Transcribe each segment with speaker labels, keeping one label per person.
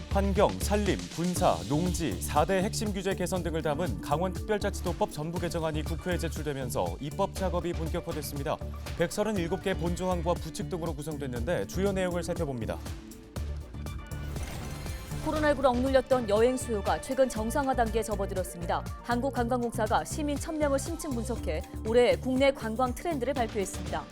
Speaker 1: 환경, 산림, 군사, 농지, 4대 핵심 규제 개선 등을 담은 강원특별자치도법 전부 개정안이 국회에 제출되면서 입법 작업이 본격화됐습니다. 137개 본조항과 부칙 등으로 구성됐는데 주요 내용을 살펴봅니다.
Speaker 2: 코로나19로 억눌렸던 여행 수요가 최근 정상화 단계에 접어들었습니다. 한국관광공사가 시민 1,000명을 심층 분석해 올해 국내 관광 트렌드를 발표했습니다.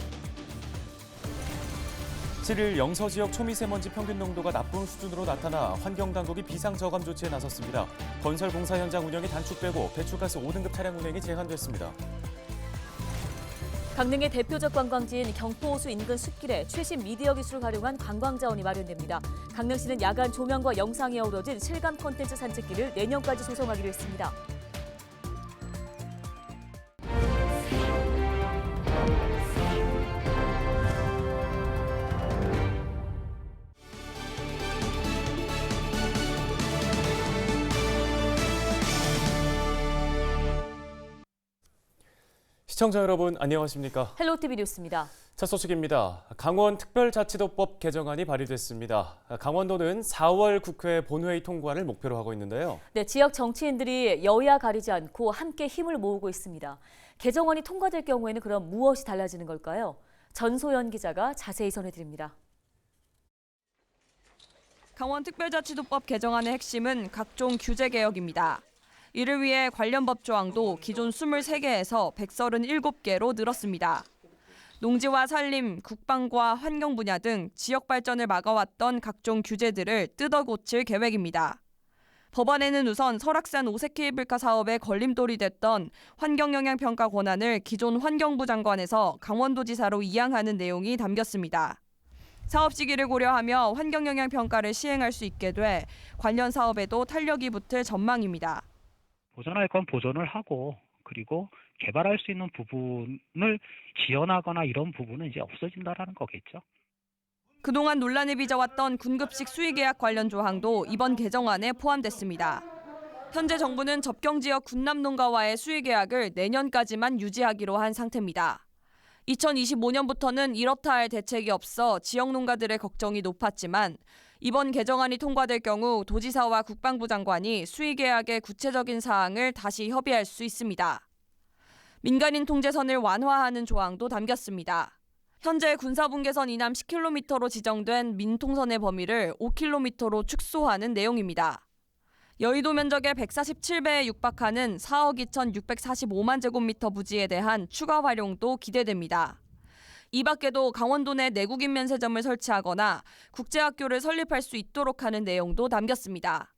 Speaker 1: 7일 영서 지역 초미세먼지 평균 농도가 나쁨 수준으로 나타나 환경당국이 비상저감 조치에 나섰습니다. 건설 공사 현장 운영이 단축되고 배출가스 5등급 차량 운행이 제한됐습니다.
Speaker 2: 강릉의 대표적 관광지인 경포호수 인근 숲길에 최신 미디어 기술을 활용한 관광 자원이 마련됩니다. 강릉시는 야간 조명과 영상이 어우러진 실감 콘텐츠 산책길을 내년까지 조성하기로 했습니다.
Speaker 1: 시청자 여러분 안녕하십니까?
Speaker 2: 헬로티비 뉴스입니다.
Speaker 1: 첫 소식입니다. 강원특별자치도법 개정안이 발의됐습니다. 강원도는 4월 국회 본회의 통과를 목표로 하고 있는데요.
Speaker 2: 네, 지역 정치인들이 여야 가리지 않고 함께 힘을 모으고 있습니다. 개정안이 통과될 경우에는 그럼 무엇이 달라지는 걸까요? 전소연 기자가 자세히 전해드립니다.
Speaker 3: 강원특별자치도법 개정안의 핵심은 각종 규제 개혁입니다. 이를 위해 관련 법조항도 기존 23개에서 137개로 늘었습니다. 농지와 산림, 국방과 환경 분야 등 지역 발전을 막아왔던 각종 규제들을 뜯어 고칠 계획입니다. 법안에는 우선 설악산 오색 케이블카 사업에 걸림돌이 됐던 환경영향평가 권한을 기존 환경부 장관에서 강원도지사로 이양하는 내용이 담겼습니다. 사업 시기를 고려하며 환경영향평가를 시행할 수 있게 돼 관련 사업에도 탄력이 붙을 전망입니다.
Speaker 4: 보존할 건 보존을 하고 그리고 개발할 수 있는 부분을 지연하거나 이런 부분은 이제 없어진다라는 거겠죠.
Speaker 3: 그동안 논란을 빚어왔던 군급식 수의계약 관련 조항도 이번 개정안에 포함됐습니다. 현재 정부는 접경지역 군남농가와의 수의계약을 내년까지만 유지하기로 한 상태입니다. 2025년부터는 이렇다 할 대책이 없어 지역 농가들의 걱정이 높았지만 이번 개정안이 통과될 경우 도지사와 국방부 장관이 수의계약의 구체적인 사항을 다시 협의할 수 있습니다. 민간인 통제선을 완화하는 조항도 담겼습니다. 현재 군사분계선 이남 10km로 지정된 민통선의 범위를 5km로 축소하는 내용입니다. 여의도 면적의 147배에 육박하는 4억 2,645만 제곱미터 부지에 대한 추가 활용도 기대됩니다. 이 밖에도 강원도 내 내국인 면세점을 설치하거나 국제학교를 설립할 수 있도록 하는 내용도 담겼습니다.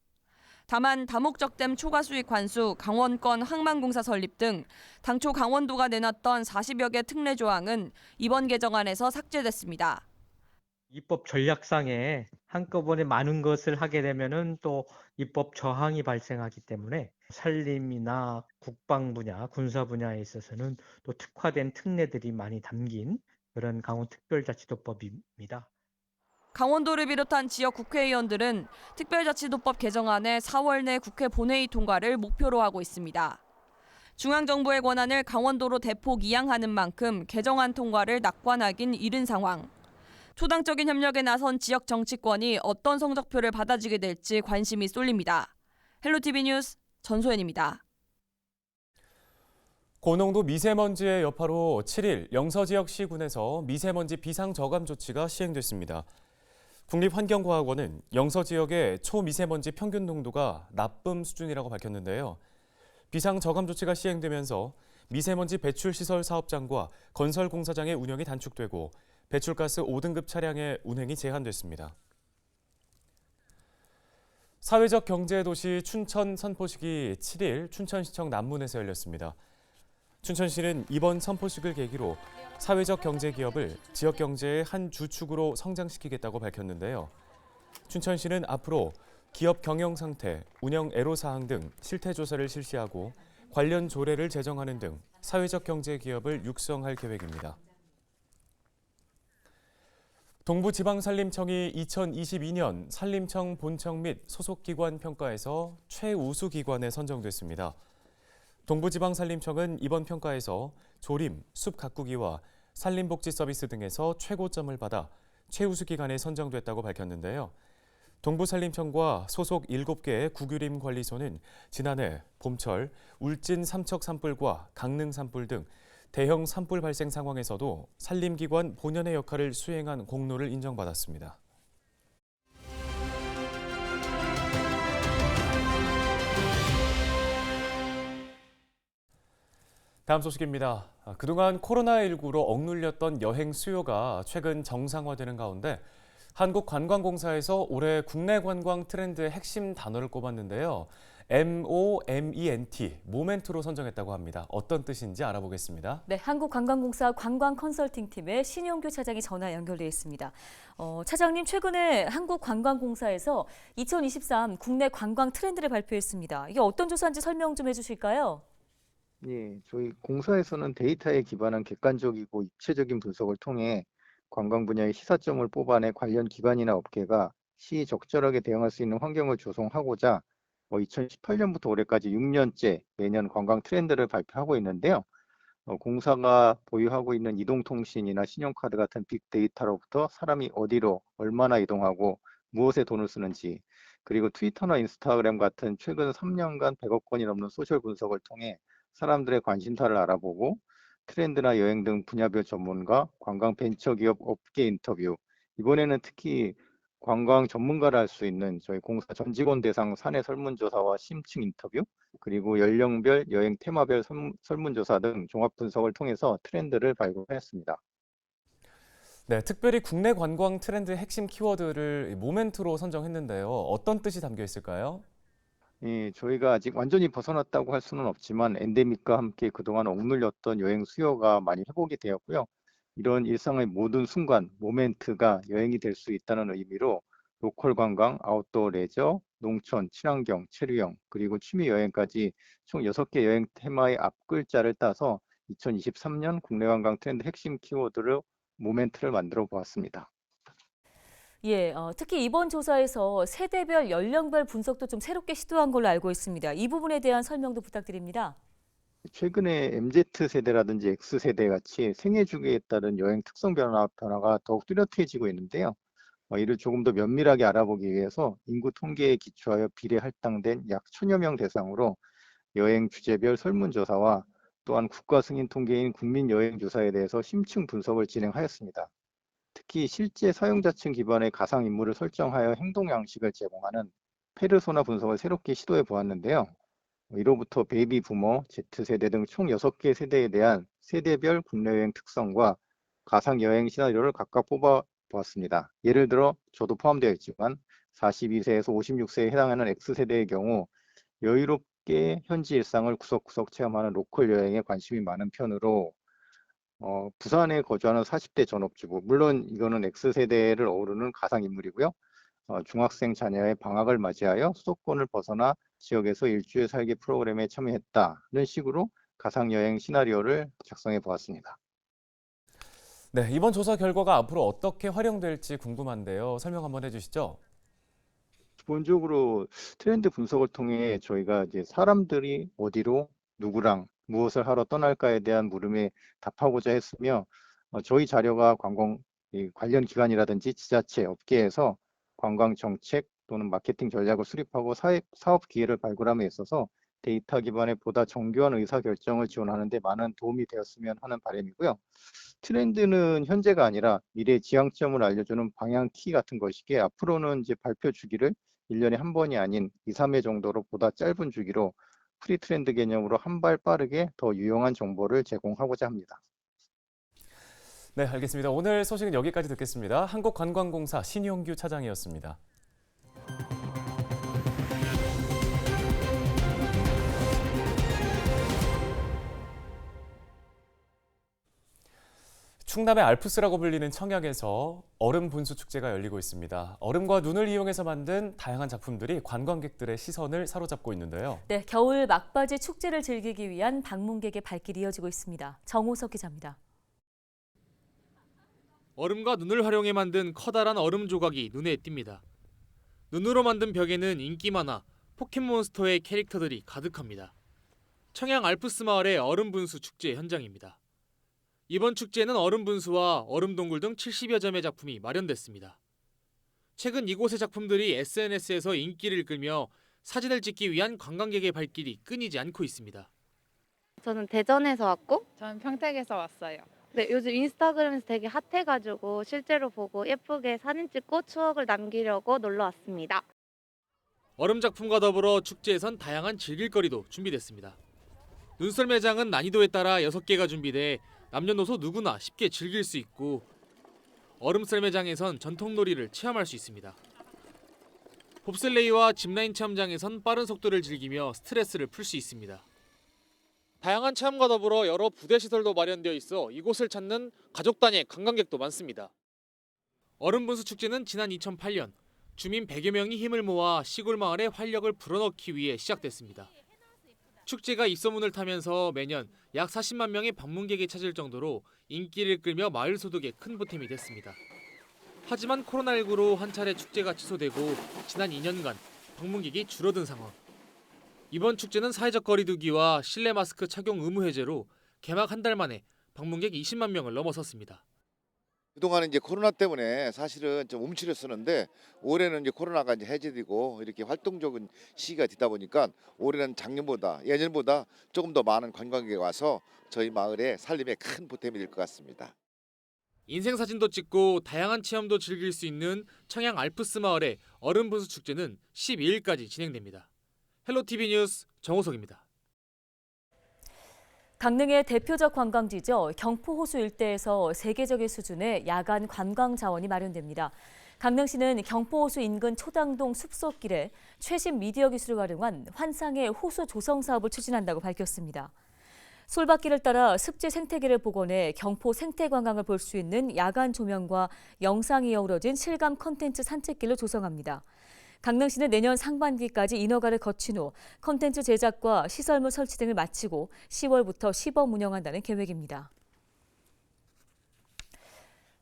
Speaker 3: 다만 다목적댐 초과 수익 환수, 강원권 항만공사 설립 등 당초 강원도가 내놨던 40여 개 특례 조항은 이번 개정안에서 삭제됐습니다.
Speaker 5: 입법 전략상에 한꺼번에 많은 것을 하게 되면은 또 입법 저항이 발생하기 때문에 산림이나 국방 분야, 군사 분야에 있어서는 또 특화된 특례들이 많이 담긴 그런 강원특별자치도법입니다.
Speaker 3: 강원도를 비롯한 지역 국회의원들은 특별자치도법 개정안의 4월 내 국회 본회의 통과를 목표로 하고 있습니다. 중앙정부의 권한을 강원도로 대폭 이양하는 만큼 개정안 통과를 낙관하긴 이른 상황. 초당적인 협력에 나선 지역 정치권이 어떤 성적표를 받아주게 될지 관심이 쏠립니다. 헬로티비 뉴스 전소연입니다.
Speaker 1: 고농도 미세먼지의 여파로 7일 영서 지역 시군에서 미세먼지 비상저감 조치가 시행됐습니다. 국립환경과학원은 영서 지역의 초미세먼지 평균 농도가 나쁨 수준이라고 밝혔는데요. 비상저감 조치가 시행되면서 미세먼지 배출시설 사업장과 건설공사장의 운영이 단축되고 배출가스 5등급 차량의 운행이 제한됐습니다. 사회적 경제도시 춘천 선포식이 7일 춘천시청 남문에서 열렸습니다. 춘천시는 이번 선포식을 계기로 사회적 경제 기업을 지역 경제의 한 주축으로 성장시키겠다고 밝혔는데요. 춘천시는 앞으로 기업 경영 상태, 운영 애로사항 등 실태 조사를 실시하고 관련 조례를 제정하는 등 사회적 경제 기업을 육성할 계획입니다. 동부지방산림청이 2022년 산림청 본청 및 소속기관 평가에서 최우수 기관에 선정됐습니다. 동부지방산림청은 이번 평가에서 조림, 숲 가꾸기와 산림복지 서비스 등에서 최고점을 받아 최우수 기관에 선정됐다고 밝혔는데요. 동부산림청과 소속 7개의 국유림 관리소는 지난해 봄철 울진 삼척 산불과 강릉 산불 등 대형 산불 발생 상황에서도 산림기관 본연의 역할을 수행한 공로를 인정받았습니다. 다음 소식입니다. 그동안 코로나19로 억눌렸던 여행 수요가 최근 정상화되는 가운데 한국관광공사에서 올해 국내 관광 트렌드의 핵심 단어를 꼽았는데요. MOMENT, 모멘트로 선정했다고 합니다. 어떤 뜻인지 알아보겠습니다.
Speaker 2: 네, 한국관광공사 관광컨설팅팀의 신용규 차장이 전화 연결돼 있습니다. 차장님, 최근에 한국관광공사에서 2023 국내 관광 트렌드를 발표했습니다. 이게 어떤 조사인지 설명 좀 해주실까요?
Speaker 6: 예, 저희 공사에서는 데이터에 기반한 객관적이고 입체적인 분석을 통해 관광 분야의 시사점을 뽑아내 관련 기관이나 업계가 시의적절하게 대응할 수 있는 환경을 조성하고자 2018년부터 올해까지 6년째 매년 관광 트렌드를 발표하고 있는데요. 공사가 보유하고 있는 이동통신이나 신용카드 같은 빅데이터로부터 사람이 어디로 얼마나 이동하고 무엇에 돈을 쓰는지, 그리고 트위터나 인스타그램 같은 최근 3년간 100억 건이 넘는 소셜 분석을 통해 사람들의 관심사를 알아보고 트렌드나 여행 등 분야별 전문가, 관광 벤처기업 업계 인터뷰, 이번에는 특히 관광 전문가를 할 수 있는 저희 공사 전 직원 대상 사내 설문조사와 심층 인터뷰, 그리고 연령별, 여행 테마별 설문조사 등 종합 분석을 통해서 트렌드를 발굴했습니다.
Speaker 1: 네, 특별히 국내 관광 트렌드의 핵심 키워드를 모멘트로 선정했는데요. 어떤 뜻이 담겨 있을까요?
Speaker 6: 예, 저희가 아직 완전히 벗어났다고 할 수는 없지만 엔데믹과 함께 그동안 억눌렸던 여행 수요가 많이 회복이 되었고요. 이런 일상의 모든 순간, 모멘트가 여행이 될 수 있다는 의미로 로컬 관광, 아웃도어 레저, 농촌, 친환경, 체류형, 그리고 취미 여행까지 총 6개 여행 테마의 앞글자를 따서 2023년 국내 관광 트렌드 핵심 키워드로 모멘트를 만들어 보았습니다.
Speaker 2: 예, 특히 이번 조사에서 세대별, 연령별 분석도 좀 새롭게 시도한 걸로 알고 있습니다. 이 부분에 대한 설명도 부탁드립니다.
Speaker 6: 최근에 MZ세대라든지 X세대 같이 생애 주기에 따른 여행 특성 변화가 더욱 뚜렷해지고 있는데요. 이를 조금 더 면밀하게 알아보기 위해서 인구 통계에 기초하여 비례 할당된 약 1000여 명 대상으로 여행 주제별 설문조사와 또한 국가 승인 통계인 국민여행조사에 대해서 심층 분석을 진행하였습니다. 특히 실제 사용자층 기반의 가상 인물을 설정하여 행동 양식을 제공하는 페르소나 분석을 새롭게 시도해 보았는데요. 이로부터 베이비 부머, Z세대 등 총 6개 세대에 대한 세대별 국내 여행 특성과 가상 여행 시나리오를 각각 뽑아 보았습니다. 예를 들어 저도 포함되어 있지만 42세에서 56세에 해당하는 X세대의 경우 여유롭게 현지 일상을 구석구석 체험하는 로컬 여행에 관심이 많은 편으로 부산에 거주하는 40대 전업주부, 물론 이거는 X세대를 어우르는 가상인물이고요. 중학생 자녀의 방학을 맞이하여 수도권을 벗어나 지역에서 일주일 살기 프로그램에 참여했다는 식으로 가상여행 시나리오를 작성해 보았습니다.
Speaker 1: 네, 이번 조사 결과가 앞으로 어떻게 활용될지 궁금한데요. 설명 한번 해주시죠.
Speaker 6: 기본적으로 트렌드 분석을 통해 저희가 이제 사람들이 어디로 누구랑 무엇을 하러 떠날까에 대한 물음에 답하고자 했으며 저희 자료가 관광 관련 기관이라든지 지자체, 업계에서 관광 정책 또는 마케팅 전략을 수립하고 사업 기회를 발굴함에 있어서 데이터 기반의 보다 정교한 의사결정을 지원하는 데 많은 도움이 되었으면 하는 바람이고요. 트렌드는 현재가 아니라 미래 지향점을 알려주는 방향 키 같은 것이기에 앞으로는 이제 발표 주기를 1년에 한 번이 아닌 2, 3회 정도로 보다 짧은 주기로 프리 트렌드 개념으로 한 발 빠르게 더 유용한 정보를 제공하고자 합니다.
Speaker 1: 네, 알겠습니다. 오늘 소식은 여기까지 듣겠습니다. 한국관광공사 신용규 차장이었습니다. 충남의 알프스라고 불리는 청양에서 얼음 분수 축제가 열리고 있습니다. 얼음과 눈을 이용해서 만든 다양한 작품들이 관광객들의 시선을 사로잡고 있는데요.
Speaker 2: 네, 겨울 막바지 축제를 즐기기 위한 방문객의 발길이 이어지고 있습니다. 정호석 기자입니다.
Speaker 7: 얼음과 눈을 활용해 만든 커다란 얼음 조각이 눈에 띕니다. 눈으로 만든 벽에는 인기 만화 포켓몬스터의 캐릭터들이 가득합니다. 청양 알프스 마을의 얼음 분수 축제 현장입니다. 이번 축제는 얼음 분수와 얼음 동굴 등 70여 점의 작품이 마련됐습니다. 최근 이곳의 작품들이 SNS에서 인기를 끌며 사진을 찍기 위한 관광객의 발길이 끊이지 않고 있습니다.
Speaker 8: 저는 대전에서 왔고,
Speaker 9: 저는 평택에서 왔어요.
Speaker 8: 네, 요즘 인스타그램에서 되게 핫해가지고 실제로 보고 예쁘게 사진 찍고 추억을 남기려고 놀러 왔습니다.
Speaker 7: 얼음 작품과 더불어 축제에선 다양한 즐길거리도 준비됐습니다. 눈썰 매장은 난이도에 따라 6개가 준비돼 남녀노소 누구나 쉽게 즐길 수 있고, 얼음썰 매장에선 전통놀이를 체험할 수 있습니다. 봅슬레이와 짚라인 체험장에선 빠른 속도를 즐기며 스트레스를 풀 수 있습니다. 다양한 체험과 더불어 여러 부대 시설도 마련되어 있어 이곳을 찾는 가족 단위 관광객도 많습니다. 얼음분수 축제는 지난 2008년 주민 100여 명이 힘을 모아 시골 마을에 활력을 불어넣기 위해 시작됐습니다. 축제가 입소문을 타면서 매년 약 40만 명의 방문객이 찾을 정도로 인기를 끌며 마을 소득에 큰 보탬이 됐습니다. 하지만 코로나19로 한 차례 축제가 취소되고 지난 2년간 방문객이 줄어든 상황. 이번 축제는 사회적 거리 두기와 실내 마스크 착용 의무 해제로 개막 한 달 만에 방문객 20만 명을 넘어섰습니다.
Speaker 10: 그동안은 이제 코로나 때문에 사실은 좀 움츠렸었는데 올해는 이제 코로나가 이제 해제되고 이렇게 활동적인 시기가 되다 보니까 올해는 작년보다 예년보다 조금 더 많은 관광객이 와서 저희 마을의 살림에 큰 보탬이 될 것 같습니다.
Speaker 7: 인생 사진도 찍고 다양한 체험도 즐길 수 있는 청양 알프스 마을의 얼음 분수 축제는 12일까지 진행됩니다. 헬로티비 뉴스 정호석입니다.
Speaker 2: 강릉의 대표적 관광지죠. 경포호수 일대에서 세계적인 수준의 야간 관광 자원이 마련됩니다. 강릉시는 경포호수 인근 초당동 숲속길에 최신 미디어 기술을 활용한 환상의 호수 조성 사업을 추진한다고 밝혔습니다. 솔밭길을 따라 습지 생태계를 복원해 경포 생태 관광을 볼 수 있는 야간 조명과 영상이 어우러진 실감 콘텐츠 산책길을 조성합니다. 강릉시는 내년 상반기까지 인허가를 거친 후 콘텐츠 제작과 시설물 설치 등을 마치고 10월부터 시범 운영한다는 계획입니다.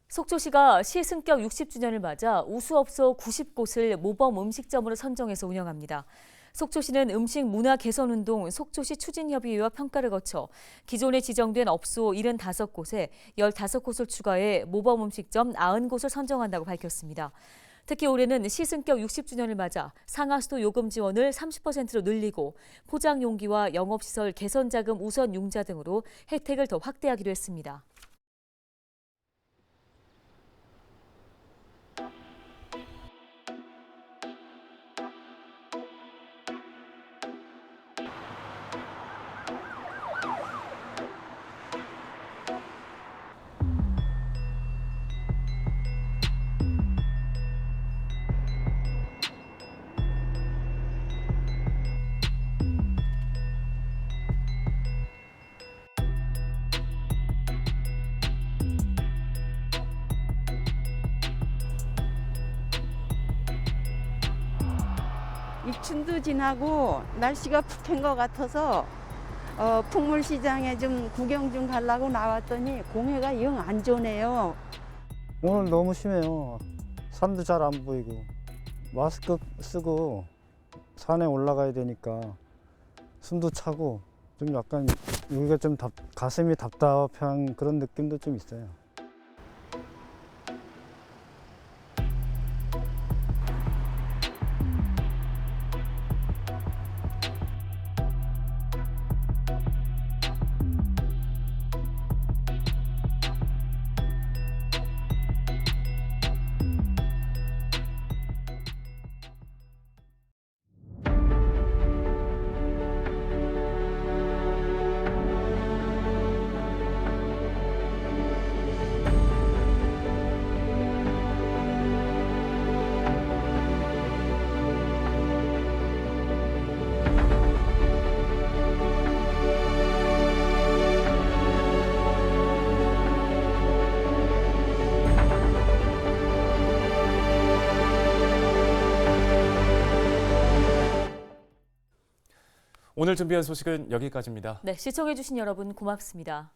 Speaker 2: 속초시가 시 승격 60주년을 맞아 우수업소 90곳을 모범 음식점으로 선정해서 운영합니다. 속초시는 음식 문화 개선 운동 속초시 추진협의회와 평가를 거쳐 기존에 지정된 업소 75곳에 15곳을 추가해 모범 음식점 90곳을 선정한다고 밝혔습니다. 특히 올해는 시승격 60주년을 맞아 상하수도 요금 지원을 30%로 늘리고 포장 용기와 영업시설 개선 자금 우선 융자 등으로 혜택을 더 확대하기로 했습니다.
Speaker 11: 입춘도 지나고 날씨가 푹한 것 같아서 풍물시장에 좀 구경 좀 가려고 나왔더니 공해가 영 안 좋네요.
Speaker 12: 오늘 너무 심해요. 산도 잘 안 보이고 마스크 쓰고 산에 올라가야 되니까 숨도 차고 좀 약간 여기가 좀 가슴이 답답한 그런 느낌도 좀 있어요.
Speaker 1: 오늘 준비한 소식은 여기까지입니다.
Speaker 2: 네, 시청해주신 여러분 고맙습니다.